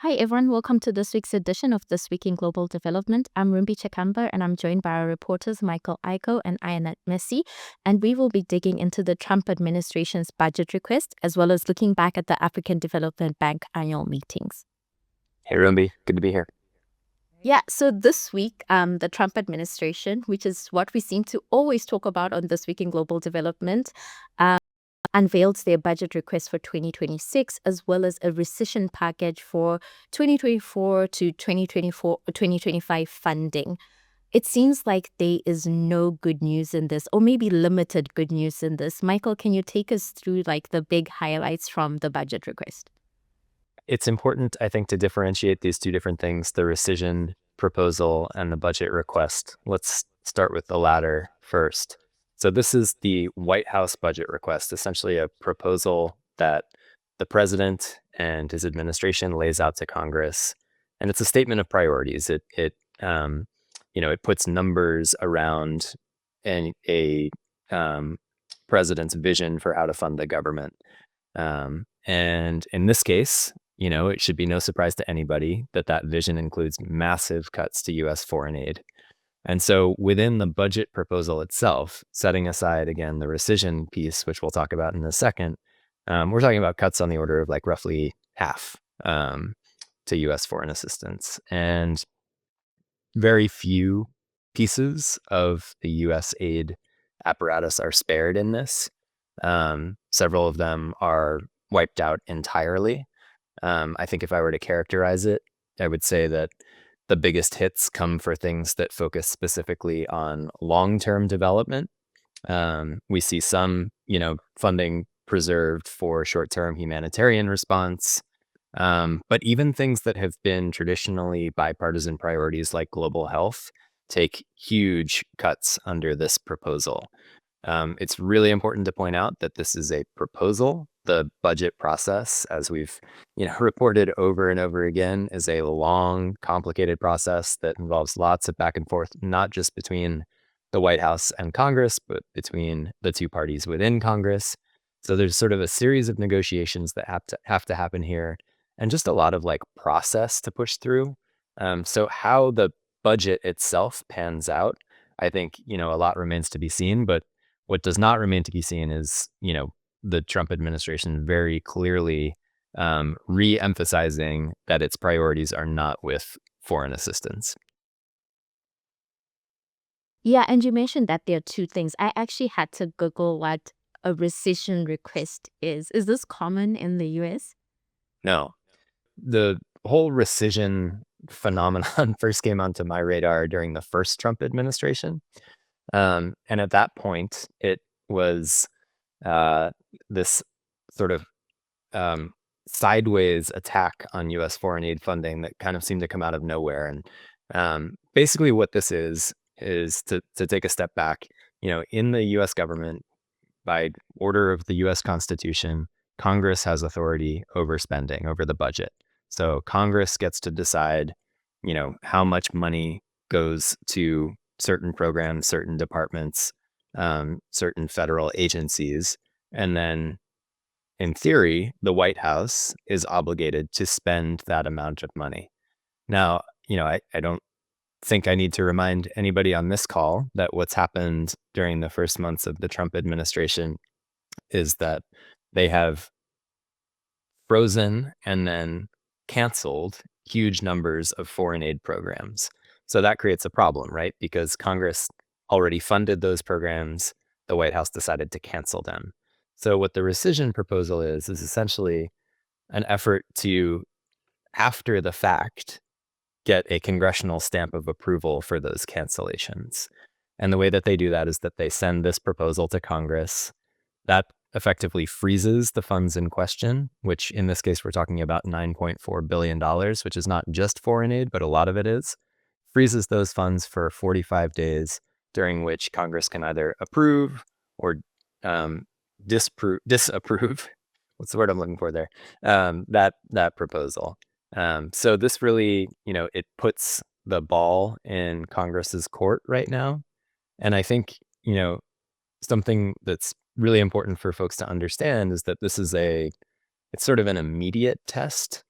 Hi, everyone. Welcome to this week's edition of This Week in Global Development. I'm Rumbi Chakamba, and I'm joined by our reporters Michael Aiko and Ayanat Messi. And we will be digging into the Trump administration's budget request, as well as looking back at the African Development Bank annual meetings. Hey, Rumbi. Good to be here. Yeah, so this week, the Trump administration, which is what we seem to always talk about on This Week in Global Development, unveiled their budget request for 2026, as well as a rescission package for 2024 to 2025 funding. It seems like there is no good news in this, or maybe limited good news in this. Michael, can you take us through the big highlights from the budget request? It's important, I think, to differentiate these two different things, the rescission proposal and the budget request. Let's start with the latter first. So this is the White House budget request, essentially a proposal that the president and his administration lays out to Congress. And it's a statement of priorities. It puts numbers around a president's vision for how to fund the government. And in this case, it should be no surprise to anybody that vision includes massive cuts to U.S. foreign aid. And so within the budget proposal itself, setting aside, again, the rescission piece, which we'll talk about in a second, we're talking about cuts on the order of roughly half to U.S. foreign assistance. And very few pieces of the U.S. aid apparatus are spared in this. Several of them are wiped out entirely. I think if I were to characterize it, I would say that the biggest hits come for things that focus specifically on long-term development. We see some, funding preserved for short-term humanitarian response. But even things that have been traditionally bipartisan priorities like global health take huge cuts under this proposal. It's really important to point out that this is a proposal. The budget process, as we've reported over and over again, is a long, complicated process that involves lots of back and forth, not just between the White House and Congress, but between the two parties within Congress. So there's sort of a series of negotiations that have to happen here, and just a lot of process to push through. So how the budget itself pans out, I think a lot remains to be seen. But what does not remain to be seen is the Trump administration very clearly re-emphasizing that its priorities are not with foreign assistance. Yeah, and you mentioned that there are two things. I actually had to Google what a rescission request is. Is this common in the US? No, the whole rescission phenomenon first came onto my radar during the first Trump administration. And at that point, it was this sort of sideways attack on U.S. foreign aid funding that kind of seemed to come out of nowhere. And basically what this is to take a step back. In the U.S. government, by order of the U.S. Constitution, Congress has authority over spending, over the budget. So Congress gets to decide, how much money goes to certain programs, certain departments, certain federal agencies. And then, in theory, the White House is obligated to spend that amount of money. Now, I don't think I need to remind anybody on this call that what's happened during the first months of the Trump administration is that they have frozen and then canceled huge numbers of foreign aid programs. So that creates a problem, right? Because Congress already funded those programs. The White House decided to cancel them. So what the rescission proposal is essentially an effort to, after the fact, get a congressional stamp of approval for those cancellations. And the way that they do that is that they send this proposal to Congress. That effectively freezes the funds in question, which in this case, we're talking about $9.4 billion, which is not just foreign aid, but a lot of it is. Freezes those funds for 45 days, during which Congress can either approve or disapprove. What's the word I'm looking for there? That proposal. So this really, it puts the ball in Congress's court right now. And I think, something that's really important for folks to understand is that this is it's sort of an immediate test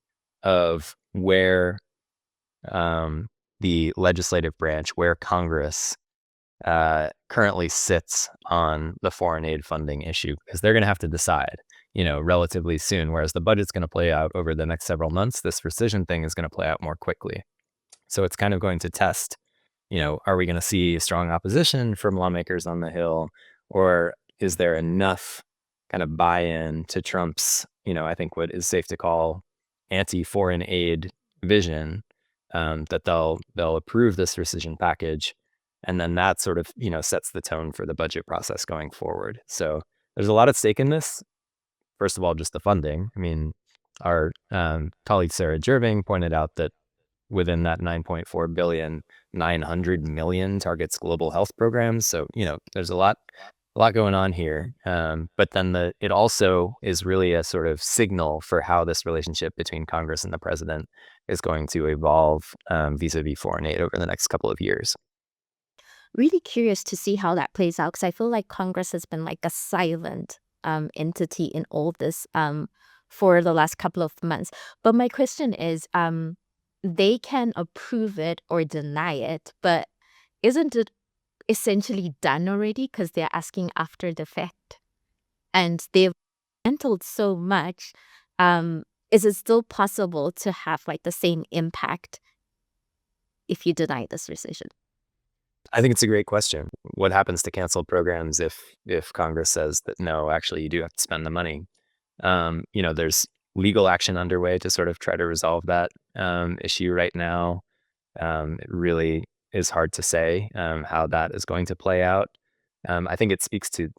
of where the legislative branch, where Congress currently sits on the foreign aid funding issue, because they're going to have to decide, relatively soon. Whereas the budget's going to play out over the next several months, this rescission thing is going to play out more quickly. So it's kind of going to test, are we going to see strong opposition from lawmakers on the Hill, or is there enough kind of buy-in to Trump's, I think what is safe to call anti-foreign aid vision, that they'll approve this rescission package, and then that sort of sets the tone for the budget process going forward. So there's a lot at stake in this. First of all, just the funding. I mean, our colleague Sarah Jerving pointed out that within that 9.4 billion, 900 million targets global health programs. So, there's a lot going on here. But then it also is really a sort of signal for how this relationship between Congress and the president is going to evolve vis-a-vis foreign aid over the next couple of years. Really curious to see how that plays out, because I feel like Congress has been like a silent entity in all this for the last couple of months. But my question is, they can approve it or deny it, but isn't it essentially done already because they're asking after the fact? And they've handled so much. Is it still possible to have like the same impact if you deny this rescission? I think it's a great question. What happens to canceled programs if Congress says that no, actually you do have to spend the money? There's legal action underway to sort of try to resolve that issue right now. It really is hard to say how that is going to play out. I think it speaks to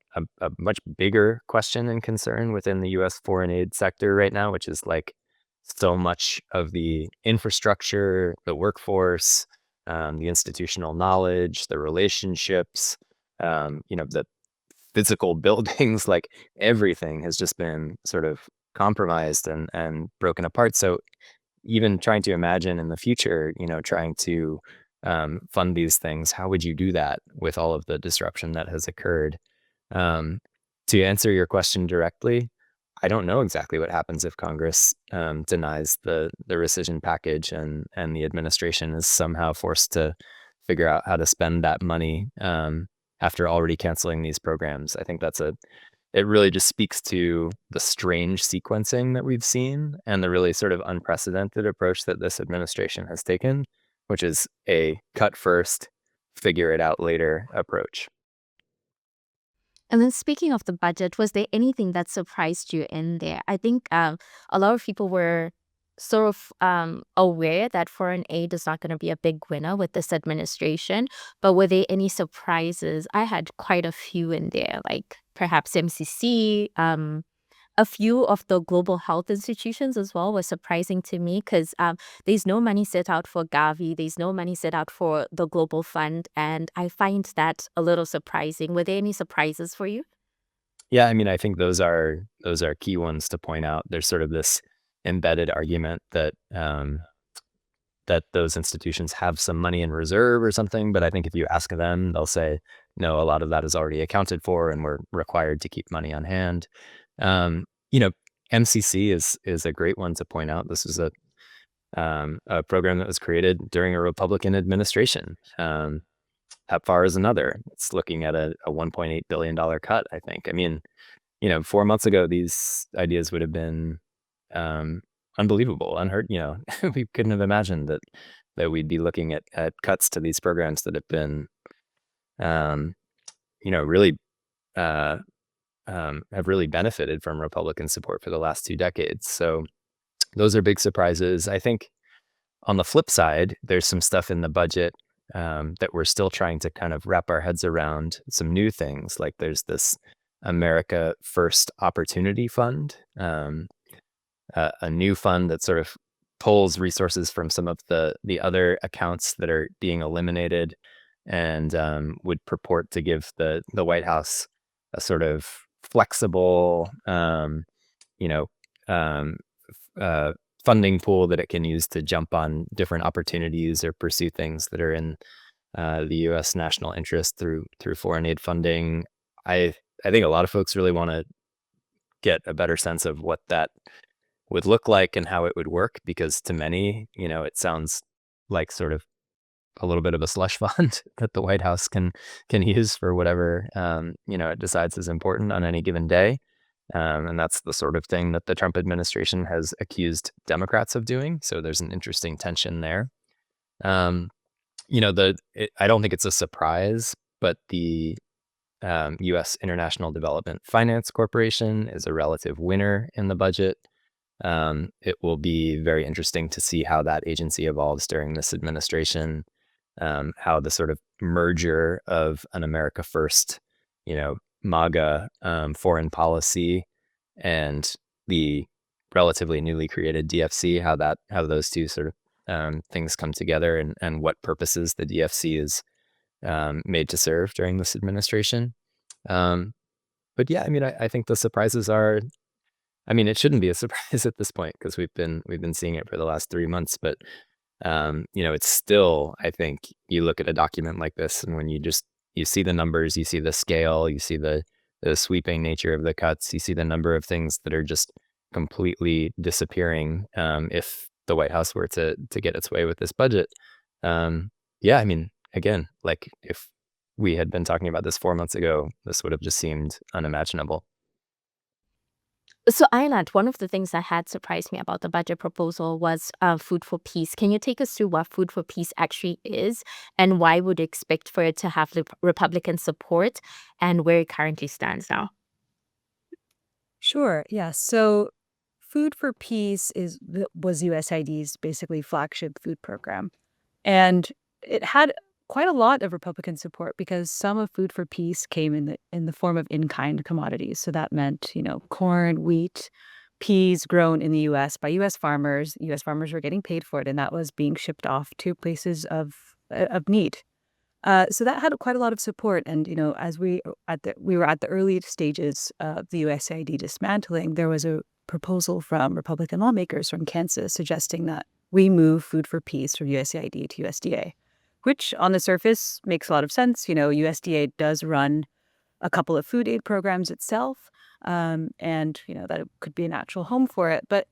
a much bigger question and concern within the U.S. foreign aid sector right now, which is like so much of the infrastructure, the workforce, the institutional knowledge, the relationships, the physical buildings, like everything has just been sort of compromised and broken apart. So even trying to imagine in the future, trying to fund these things, how would you do that with all of the disruption that has occurred? To answer your question directly, I don't know exactly what happens if Congress denies the rescission package and the administration is somehow forced to figure out how to spend that money after already canceling these programs. I think it really just speaks to the strange sequencing that we've seen and the really sort of unprecedented approach that this administration has taken, which is a cut first, figure it out later approach. And then speaking of the budget, was there anything that surprised you in there? I think a lot of people were sort of aware that foreign aid is not going to be a big winner with this administration, but were there any surprises? I had quite a few in there, like perhaps MCC, a few of the global health institutions as well was surprising to me because there's no money set out for Gavi, there's no money set out for the Global Fund, and I find that a little surprising. Were there any surprises for you? Yeah, I mean, I think those are key ones to point out. There's sort of this embedded argument that those institutions have some money in reserve or something, but I think if you ask them, they'll say, no, a lot of that is already accounted for, and we're required to keep money on hand. Um, you know, MCC is a great one to point out. This is a program that was created during a Republican administration. PEPFAR is another. It's looking at a $1.8 billion cut, I think. I mean, 4 months ago, these ideas would have been unbelievable, unheard. We couldn't have imagined that we'd be looking at cuts to these programs that have been, really have really benefited from Republican support for the last 2 decades. So those are big surprises. I think on the flip side, there's some stuff in the budget that we're still trying to kind of wrap our heads around, some new things. Like there's this America First Opportunity Fund, a new fund that sort of pulls resources from some of the other accounts that are being eliminated and would purport to give the White House a sort of flexible, you know, um, funding pool that it can use to jump on different opportunities or pursue things that are in the U.S. national interest through foreign aid funding. I think a lot of folks really want to get a better sense of what that would look like and how it would work, because to many, it sounds like sort of a little bit of a slush fund that the White House can use for whatever it decides is important on any given day. And that's the sort of thing that the Trump administration has accused Democrats of doing. So there's an interesting tension there. Um, I don't think it's a surprise, but the U.S. International Development Finance Corporation is a relative winner in the budget. It will be very interesting to see how that agency evolves during this administration, how the sort of merger of an America First, MAGA foreign policy and the relatively newly created DFC, how those two sort of things come together, and what purposes the DFC is made to serve during this administration. But yeah, I think the surprises are, it shouldn't be a surprise at this point, because we've been seeing it for the last 3 months. But it's still, I think, you look at a document like this, and when you see the numbers, you see the scale, you see the sweeping nature of the cuts, you see the number of things that are just completely disappearing if the White House were to get its way with this budget. Yeah, again, like, if we had been talking about this 4 months ago, this would have just seemed unimaginable. So, Island, one of the things that had surprised me about the budget proposal was Food for Peace. Can you take us through what Food for Peace actually is, and why would you expect for it to have Republican support, and where it currently stands now? Sure. Yeah. So Food for Peace was USAID's basically flagship food program. And it had quite a lot of Republican support because some of Food for Peace came in the form of in-kind commodities. So that meant, corn, wheat, peas grown in the US by US farmers. US farmers were getting paid for it, and that was being shipped off to places of need. So that had quite a lot of support. And, as we were at the early stages of the USAID dismantling, there was a proposal from Republican lawmakers from Kansas suggesting that we move Food for Peace from USAID to USDA, which on the surface makes a lot of sense. USDA does run a couple of food aid programs itself, and, that it could be a natural home for it. But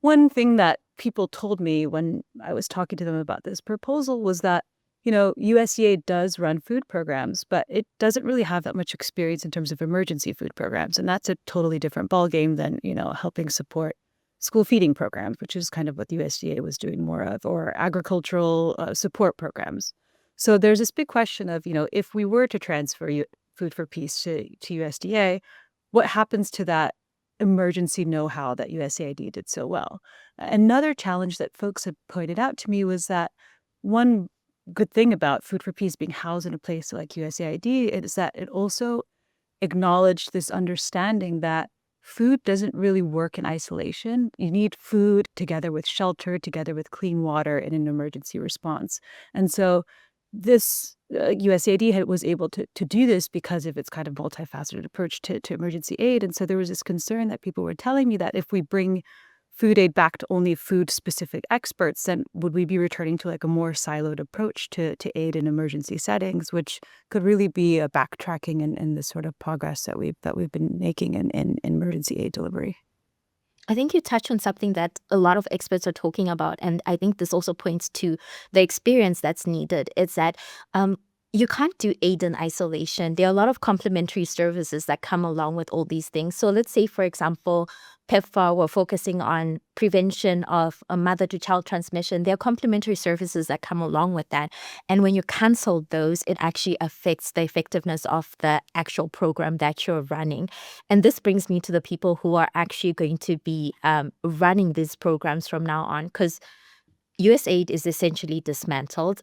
one thing that people told me when I was talking to them about this proposal was that, USDA does run food programs, but it doesn't really have that much experience in terms of emergency food programs. And that's a totally different ballgame than, helping support school feeding programs, which is kind of what the USDA was doing more of, or agricultural support programs. So there's this big question of, if we were to transfer Food for Peace to USDA, what happens to that emergency know-how that USAID did so well? Another challenge that folks have pointed out to me was that one good thing about Food for Peace being housed in a place like USAID is that it also acknowledged this understanding that food doesn't really work in isolation. You need food together with shelter, together with clean water in an emergency response. And so this USAID was able to do this because of its kind of multifaceted approach to emergency aid. And so there was this concern that people were telling me that if we bring food aid back to only food-specific experts, then would we be returning to like a more siloed approach to aid in emergency settings, which could really be a backtracking in the sort of progress that we've been making in emergency aid delivery. I think you touched on something that a lot of experts are talking about, and I think this also points to the experience that's needed. It's that you can't do aid in isolation. There are a lot of complementary services that come along with all these things. So let's say, for example, PEPFAR were focusing on prevention of a mother-to-child transmission. There are complementary services that come along with that. And when you cancel those, it actually affects the effectiveness of the actual program that you're running. And this brings me to the people who are actually going to be running these programs from now on, because USAID is essentially dismantled.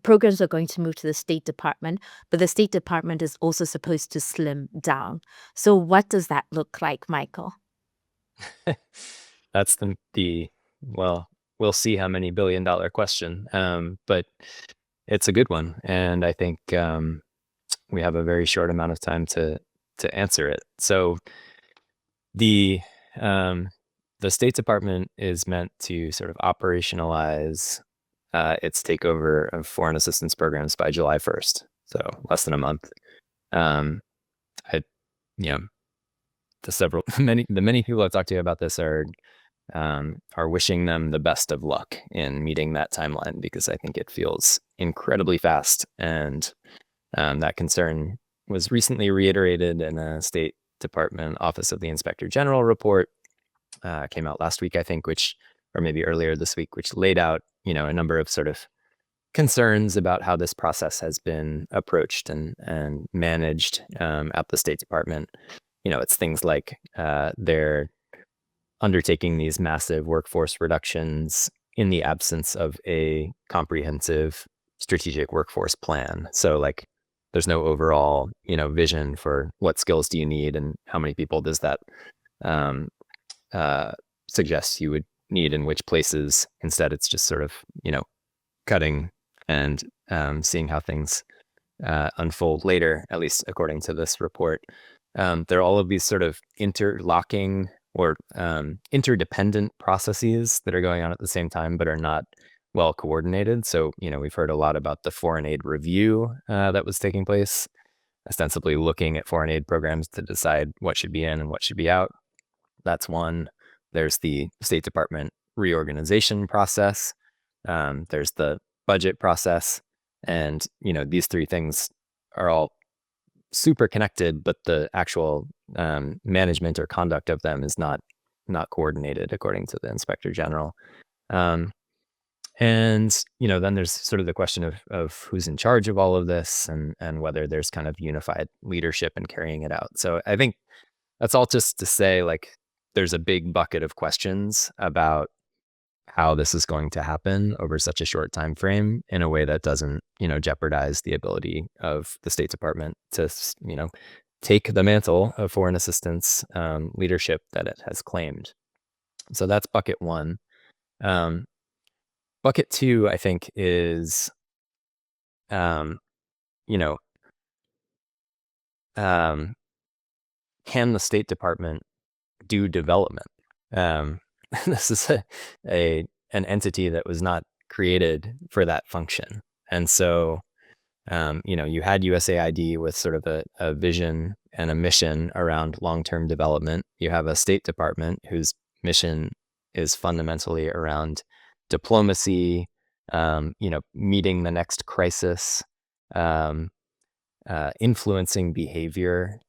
Programs are going to move to the State Department, but the State Department is also supposed to slim down. So what does that look like, Michael? That's well, we'll see how many $1 billion question. But it's a good one. And I think we have a very short amount of time to answer it. So the State Department is meant to sort of operationalize its takeover of foreign assistance programs by July 1st. So less than a month. I, you know, the many people I've talked to about this are wishing them the best of luck in meeting that timeline, because I think it feels incredibly fast. And that concern was recently reiterated in a State Department Office of the Inspector General report, came out last week, I think, or maybe earlier this week, which laid out, a number of sort of concerns about how this process has been approached and managed at the State Department. It's things like they're undertaking these massive workforce reductions in the absence of a comprehensive strategic workforce plan. So like there's no overall, vision for what skills do you need and how many people does that suggest you would need in which places. Instead, it's just sort of, cutting and seeing how things unfold later, at least according to this report. There are all of these sort of interlocking or interdependent processes that are going on at the same time, but are not well coordinated. So, we've heard a lot about the foreign aid review that was taking place, ostensibly looking at foreign aid programs to decide what should be in and what should be out. That's one. There's the State Department reorganization process. There's the budget process. And, these three things are all super connected, but the actual management or conduct of them is not coordinated, according to the Inspector General. And then there's sort of the question of who's in charge of all of this and whether there's kind of unified leadership in carrying it out. So I think that's all just to say, like, there's a big bucket of questions about how this is going to happen over such a short time frame in a way that doesn't, jeopardize the ability of the State Department to, take the mantle of foreign assistance leadership that it has claimed. So that's bucket one. Bucket two, I think, is, can the State Department do development? This is an entity that was not created for that function. And so, you had USAID with sort of a vision and a mission around long-term development. You have a State Department whose mission is fundamentally around diplomacy, meeting the next crisis, influencing behavior.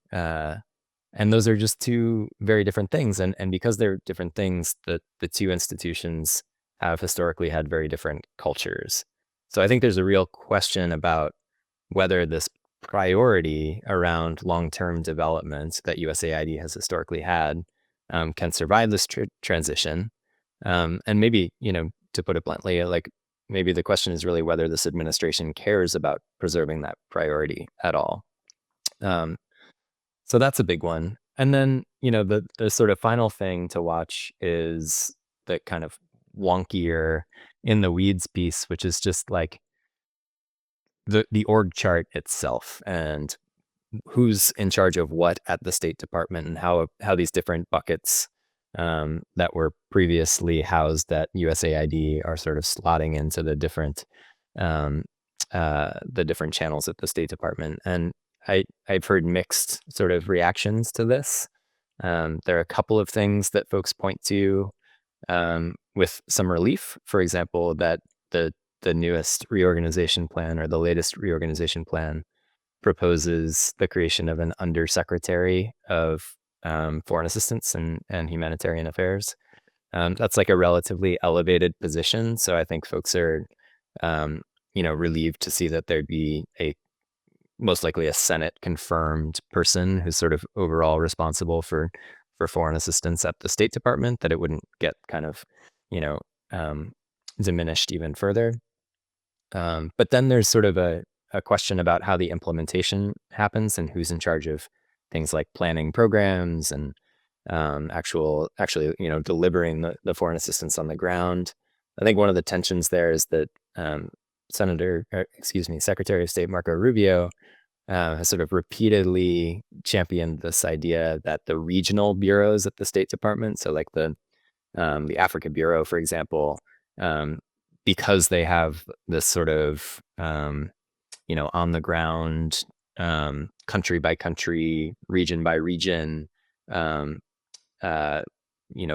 And those are just two very different things. And because they're different things, the two institutions have historically had very different cultures. So I think there's a real question about whether this priority around long-term development that USAID has historically had can survive this transition. And maybe, to put it bluntly, like maybe the question is really whether this administration cares about preserving that priority at all. So that's a big one. And then, the sort of final thing to watch is the kind of wonkier in the weeds piece, which is just like the org chart itself and who's in charge of what at the State Department and how these different buckets that were previously housed at USAID are sort of slotting into the different channels at the State Department. And I've heard mixed sort of reactions to this. There are a couple of things that folks point to with some relief. For example, that the newest reorganization plan or the latest reorganization plan proposes the creation of an undersecretary of foreign assistance and humanitarian affairs. That's like a relatively elevated position. So I think folks are, relieved to see that there'd be most likely a Senate confirmed person who's sort of overall responsible for foreign assistance at the State Department, that it wouldn't get kind of, diminished even further. But then there's sort of a question about how the implementation happens and who's in charge of things like planning programs and actually, delivering the foreign assistance on the ground. I think one of the tensions there is that Secretary of State Marco Rubio has sort of repeatedly championed this idea that the regional bureaus at the State Department, so like the Africa Bureau, for example, because they have this sort of on the ground, country by country, region by region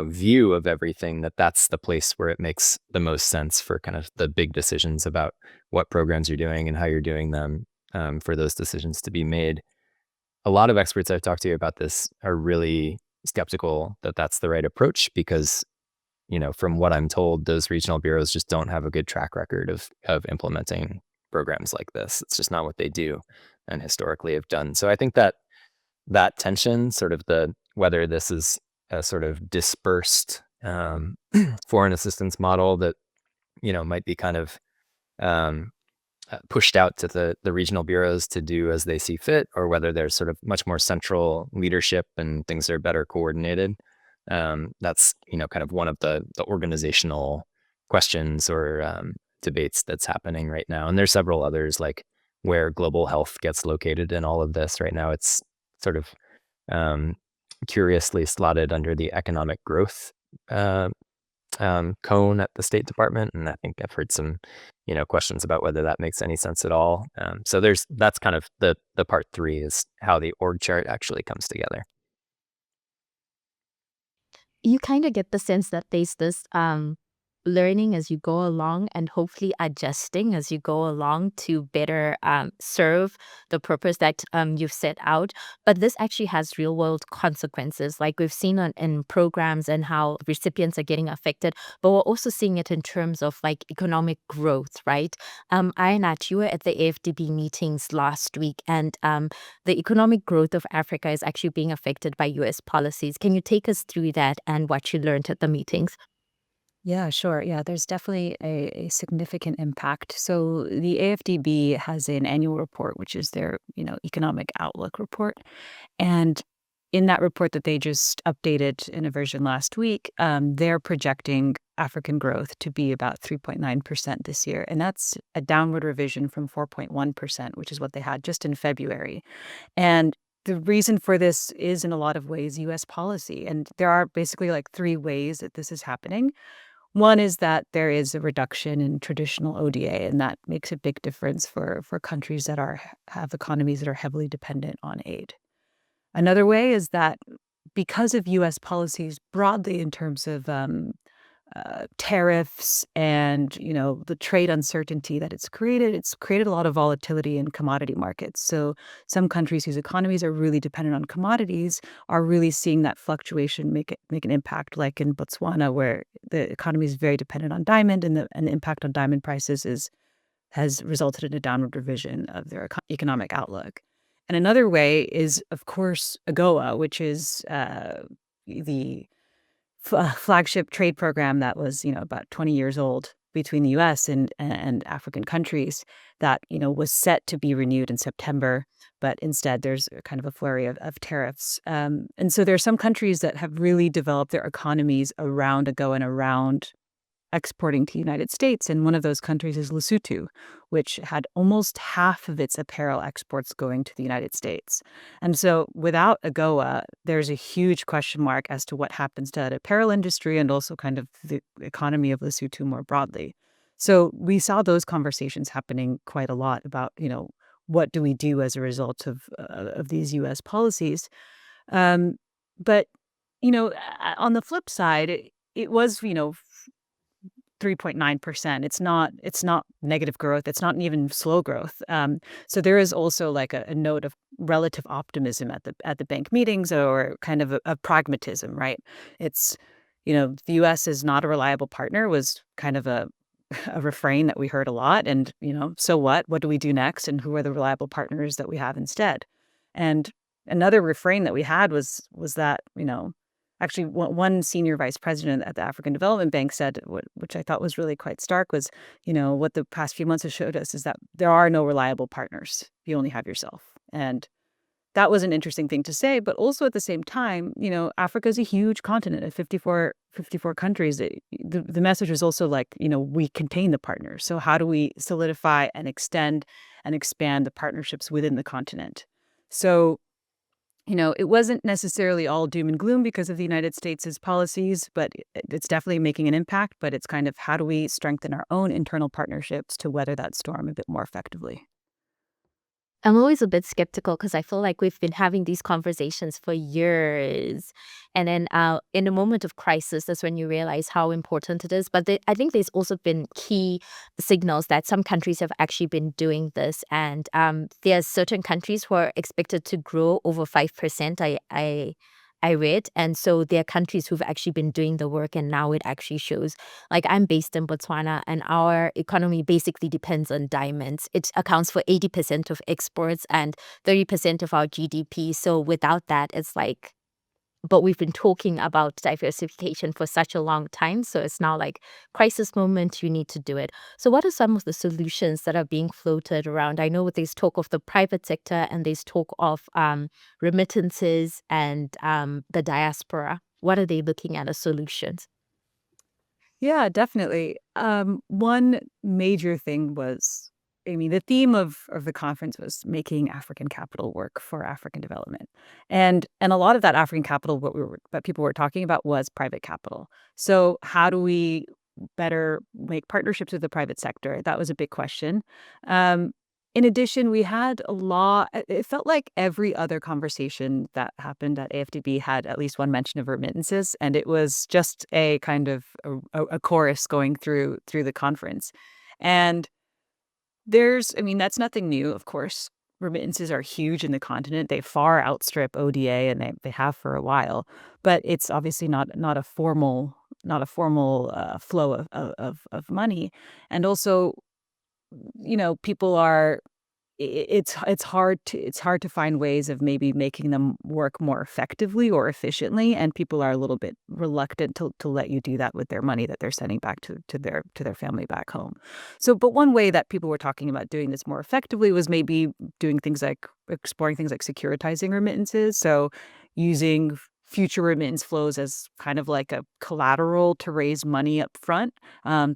view of everything, that's the place where it makes the most sense for kind of the big decisions about what programs you're doing and how you're doing them, for those decisions to be made. A lot of experts I've talked to about this are really skeptical that that's the right approach because, from what I'm told, those regional bureaus just don't have a good track record of implementing programs like this. It's just not what they do and historically have done. So I think that tension, sort of whether this is a sort of dispersed foreign assistance model that might be kind of pushed out to the regional bureaus to do as they see fit, or whether there's sort of much more central leadership and things are better coordinated. That's kind of one of the organizational questions or debates that's happening right now. And there's several others, like where global health gets located in all of this. Right now, it's sort of curiously slotted under the economic growth cone at the State Department, and I think I've heard some, questions about whether that makes any sense at all. So that's kind of the part 3 is how the org chart actually comes together. You kind of get the sense that there's this learning as you go along and hopefully adjusting as you go along to better serve the purpose that you've set out. But this actually has real world consequences, like we've seen in programs and how recipients are getting affected. But we're also seeing it in terms of like economic growth, right? Ayanat, you were at the AfDB meetings last week, and the economic growth of Africa is actually being affected by US policies. Can you take us through that and what you learned at the meetings? Yeah, sure. Yeah, there's definitely a significant impact. So the AfDB has an annual report, which is their, economic outlook report. And in that report that they just updated in a version last week, they're projecting African growth to be about 3.9% this year. And that's a downward revision from 4.1%, which is what they had just in February. And the reason for this is in a lot of ways US policy. And there are basically like 3 ways that this is happening. One is that there is a reduction in traditional ODA, and that makes a big difference for countries that have economies that are heavily dependent on aid. Another way is that because of U.S. policies broadly in terms of tariffs and the trade uncertainty that it's created a lot of volatility in commodity markets. So some countries whose economies are really dependent on commodities are really seeing that fluctuation make an impact, like in Botswana, where the economy is very dependent on diamond, and the impact on diamond prices has resulted in a downward revision of their economic outlook. And another way is, of course, AGOA, which is the flagship trade program that was, about 20 years old between the U.S. and African countries that, was set to be renewed in September, but instead there's kind of a flurry of tariffs. And so there are some countries that have really developed their economies around AGOA and around exporting to the United States. And one of those countries is Lesotho, which had almost half of its apparel exports going to the United States. And so without AGOA, there's a huge question mark as to what happens to that apparel industry and also kind of the economy of Lesotho more broadly. So we saw those conversations happening quite a lot about, what do we do as a result of these U.S. policies? But, on the flip side, it was, 3.9%. It's not negative growth. It's not even slow growth. So there is also like a note of relative optimism at the bank meetings, or kind of a pragmatism, right? It's, the U.S. is not a reliable partner was kind of a refrain that we heard a lot. And, so what? What do we do next? And who are the reliable partners that we have instead? And another refrain that we had was that, actually, one senior vice president at the African Development Bank said, which I thought was really quite stark, was, what the past few months have showed us is that there are no reliable partners. You only have yourself. And that was an interesting thing to say. But also at the same time, Africa is a huge continent of 54 countries. The message is also like, we contain the partners. So how do we solidify and extend and expand the partnerships within the continent? So it wasn't necessarily all doom and gloom because of the United States' policies, but it's definitely making an impact. But it's kind of how do we strengthen our own internal partnerships to weather that storm a bit more effectively? I'm always a bit skeptical because I feel like we've been having these conversations for years. And then in a moment of crisis, that's when you realize how important it is. But I think there's also been key signals that some countries have actually been doing this. And there are certain countries who are expected to grow over 5%. I read. And so there are countries who've actually been doing the work, and now it actually shows. Like, I'm based in Botswana, and our economy basically depends on diamonds. It accounts for 80% of exports and 30% of our GDP. So without that, it's like, but we've been talking about diversification for such a long time. So it's now like crisis moment, you need to do it. So what are some of the solutions that are being floated around? I know there's talk of the private sector, and there's talk of remittances and the diaspora. What are they looking at as solutions? Yeah, definitely. One major thing was, I mean, the theme of the conference was making African capital work for African development, and a lot of that African capital, what people were talking about was private capital. So how do we better make partnerships with the private sector? That was a big question. Um, in addition, we had a law. It felt like every other conversation that happened at AfDB had at least one mention of remittances, and it was just a kind of a chorus going through the conference. And I mean, that's nothing new, of course. Remittances are huge in the continent. They far outstrip ODA, and they have for a while. But it's obviously not a formal flow of money. And also, people are it's hard to find ways of maybe making them work more effectively or efficiently, and people are a little bit reluctant to let you do that with their money that they're sending back to their family back home. So, but one way that people were talking about doing this more effectively was maybe doing things like exploring things like securitizing remittances. So using future remittance flows as kind of like a collateral to raise money up front,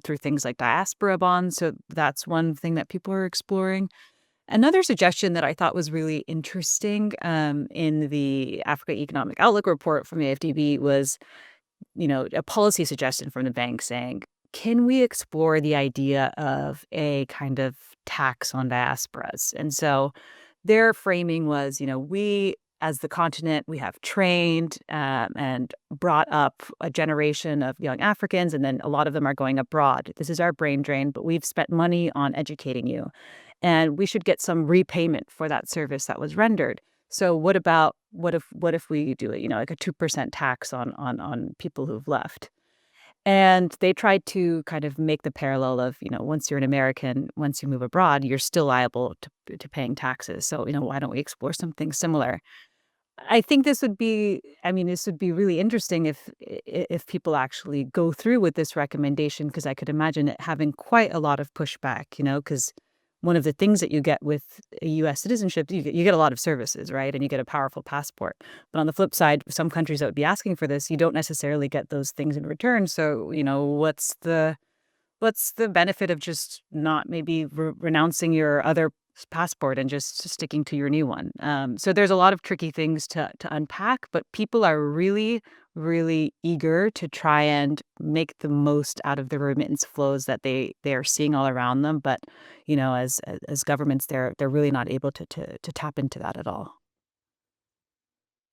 through things like diaspora bonds. So that's one thing that people are exploring. Another suggestion that I thought was really interesting, in the Africa Economic Outlook report from the AfDB was, a policy suggestion from the bank saying, can we explore the idea of a kind of tax on diasporas? And so their framing was, we as the continent, we have trained, and brought up a generation of young Africans, and then a lot of them are going abroad. This is our brain drain, but we've spent money on educating you, and we should get some repayment for that service that was rendered. So what if we do it, like a 2% tax on people who've left? And they tried to kind of make the parallel of, once you're an American, once you move abroad, you're still liable to paying taxes. So, why don't we explore something similar? I think this would be really interesting if people actually go through with this recommendation, because I could imagine it having quite a lot of pushback, because one of the things that you get with a U.S. citizenship, you get a lot of services, right? And you get a powerful passport. But on the flip side, some countries that would be asking for this, you don't necessarily get those things in return. So, what's the benefit of just not maybe renouncing your other passport and just sticking to your new one? So there's a lot of tricky things to unpack, but people are really, really eager to try and make the most out of the remittance flows that they are seeing all around them. But as governments, they're really not able to tap into that at all.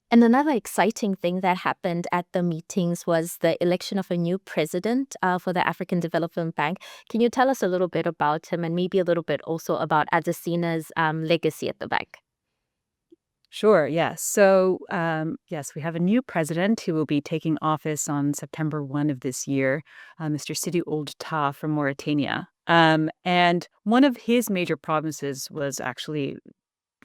And another exciting thing that happened at the meetings was the election of a new president for the African Development Bank. Can you tell us a little bit about him, and maybe a little bit also about Adesina's legacy at the bank? Sure. Yes. So, yes, we have a new president who will be taking office on September 1 of this year, Mr. Sidi Ould from Mauritania. And one of his major promises was actually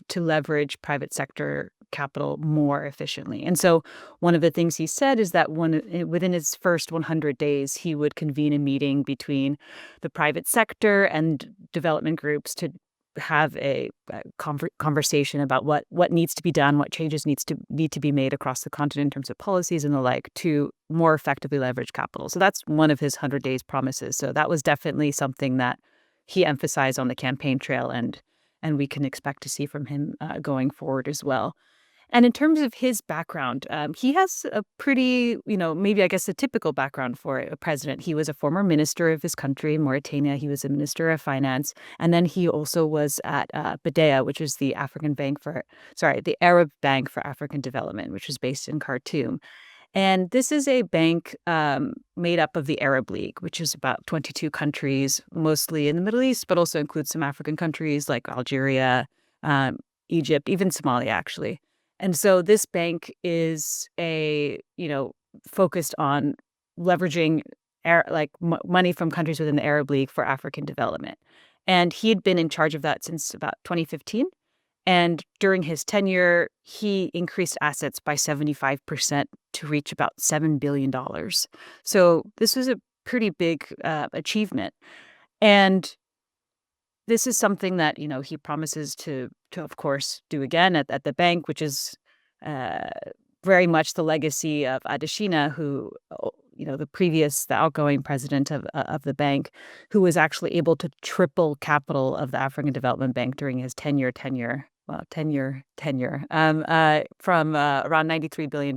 to leverage private sector capital more efficiently. And so one of the things he said is that within his first 100 days, he would convene a meeting between the private sector and development groups to have a conversation about what needs to be done, what changes need to be made across the continent in terms of policies and the like, to more effectively leverage capital. So that's one of his 100 days promises. So that was definitely something that he emphasized on the campaign trail, and we can expect to see from him going forward as well. And in terms of his background, he has a pretty, maybe I guess a typical background for a president. He was a former minister of his country, Mauritania. He was a minister of finance. And then he also was at Bidea, which is the the Arab Bank for African Development, which is based in Khartoum. And this is a bank made up of the Arab League, which is about 22 countries, mostly in the Middle East, but also includes some African countries like Algeria, um, Egypt, even Somalia, actually. And so this bank is focused on leveraging money from countries within the Arab League for African development. And he had been in charge of that since about 2015. And during his tenure, he increased assets by 75% to reach about $7 billion. So this was a pretty big achievement. And this is something that, he promises to of course, do again at the bank, which is uh, very much the legacy of Adesina, who, the outgoing president of the bank, who was actually able to triple capital of the African Development Bank during his tenure, from around $93 billion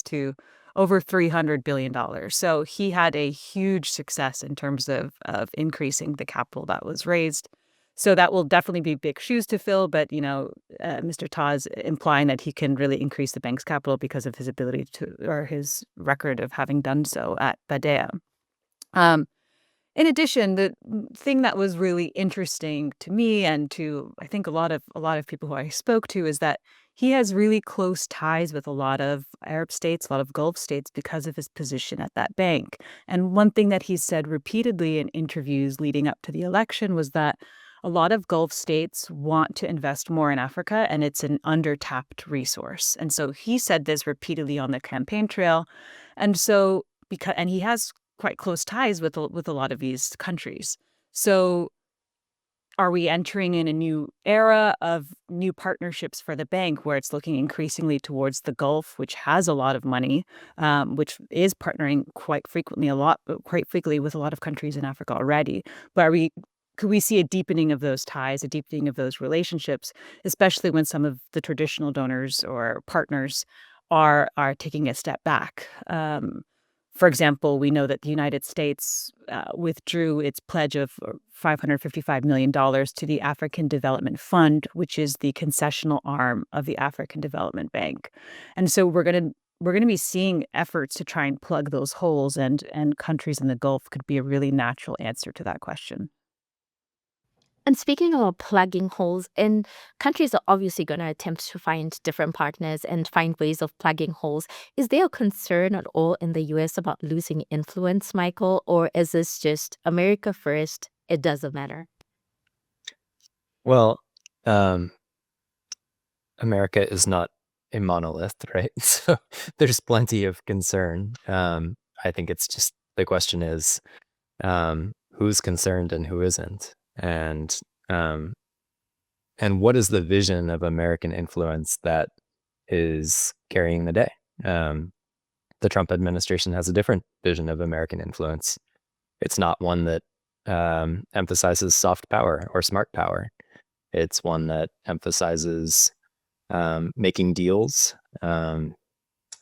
to over $300 billion. So he had a huge success in terms of increasing the capital that was raised. So that will definitely be big shoes to fill. But, Mr. Ta is implying that he can really increase the bank's capital because of his ability or his record of having done so at Badea. In addition, the thing that was really interesting to me and to, I think, a lot of people who I spoke to is that he has really close ties with a lot of Arab states, a lot of Gulf states because of his position at that bank. And one thing that he said repeatedly in interviews leading up to the election was that a lot of Gulf states want to invest more in Africa, and it's an undertapped resource. And so he said this repeatedly on the campaign trail. And so and he has quite close ties with a lot of these countries. So are we entering in a new era of new partnerships for the bank where it's looking increasingly towards the Gulf, which has a lot of money, which is partnering quite frequently with a lot of countries in Africa already? But could we see a deepening of those ties, a deepening of those relationships, especially when some of the traditional donors or partners are taking a step back? For example, we know that the United States withdrew its pledge of $555 million to the African Development Fund, which is the concessional arm of the African Development Bank. And so we're going to be seeing efforts to try and plug those holes, and countries in the Gulf could be a really natural answer to that question. And speaking of plugging holes, and countries are obviously going to attempt to find different partners and find ways of plugging holes. Is there a concern at all in the US about losing influence, Michael? Or is this just America first? It doesn't matter. Well, America is not a monolith, right? So there's plenty of concern. I think it's just the question is who's concerned and who isn't, and what is the vision of American influence that is carrying the day? The Trump administration has a different vision of American influence. It's not one that emphasizes soft power or smart power. It's one that emphasizes making deals,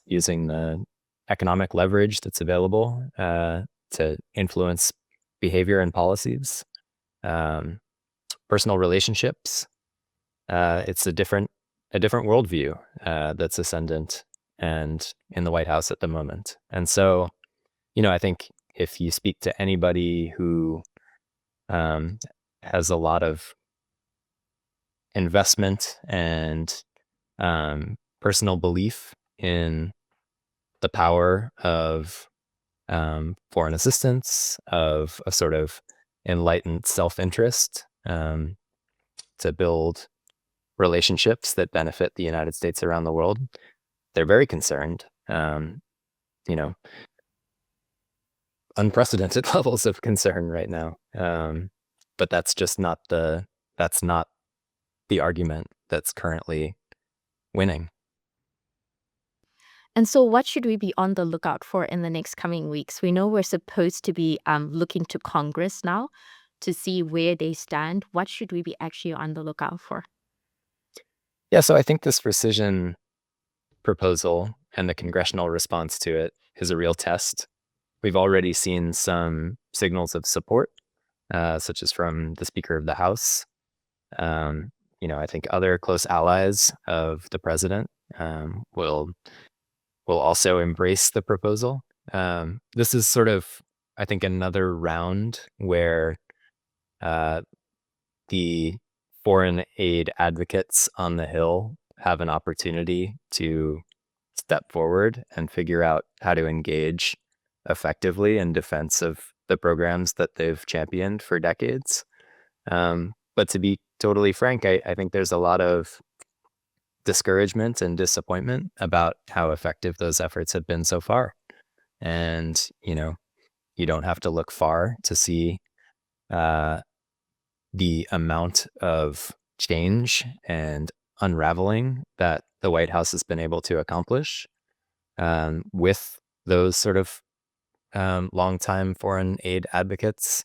using the economic leverage that's available to influence behavior and policies, personal relationships. It's a different worldview that's ascendant and in the White House at the moment. And so, I think if you speak to anybody who has a lot of investment and personal belief in the power of foreign assistance, of a sort of enlightened self-interest to build relationships that benefit the United States around the world, they're very concerned. Unprecedented levels of concern right now. But that's just not the argument that's currently winning. And so what should we be on the lookout for in the next coming weeks? We know we're supposed to be looking to Congress now to see where they stand. What should we be actually on the lookout for? Yeah, so I think this rescission proposal and the congressional response to it is a real test. We've already seen some signals of support, such as from the Speaker of the House. I think other close allies of the president will also embrace the proposal. This is sort of, I think, another round where the foreign aid advocates on the Hill have an opportunity to step forward and figure out how to engage effectively in defense of the programs that they've championed for decades. But to be totally frank, I think there's a lot of discouragement and disappointment about how effective those efforts have been so far. And, you don't have to look far to see the amount of change and unraveling that the White House has been able to accomplish with those sort of longtime foreign aid advocates,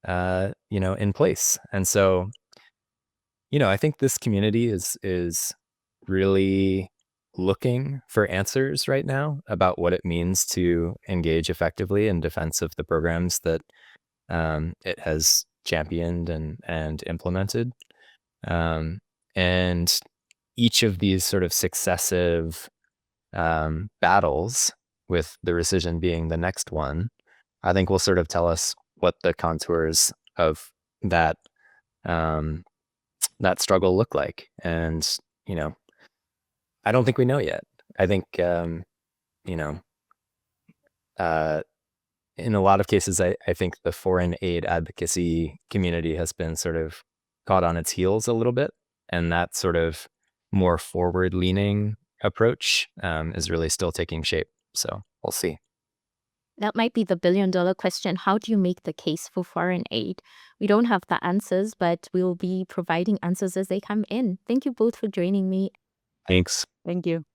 in place. And so, I think this community is really looking for answers right now about what it means to engage effectively in defense of the programs that it has championed and implemented. And each of these sort of successive battles, with the rescission being the next one, I think will sort of tell us what the contours of that struggle look like. And, I don't think we know yet. I think, in a lot of cases, I think the foreign aid advocacy community has been sort of caught on its heels a little bit. And that sort of more forward-leaning approach is really still taking shape. So we'll see. That might be the billion-dollar question. How do you make the case for foreign aid? We don't have the answers, but we'll be providing answers as they come in. Thank you both for joining me. Thanks. Thank you.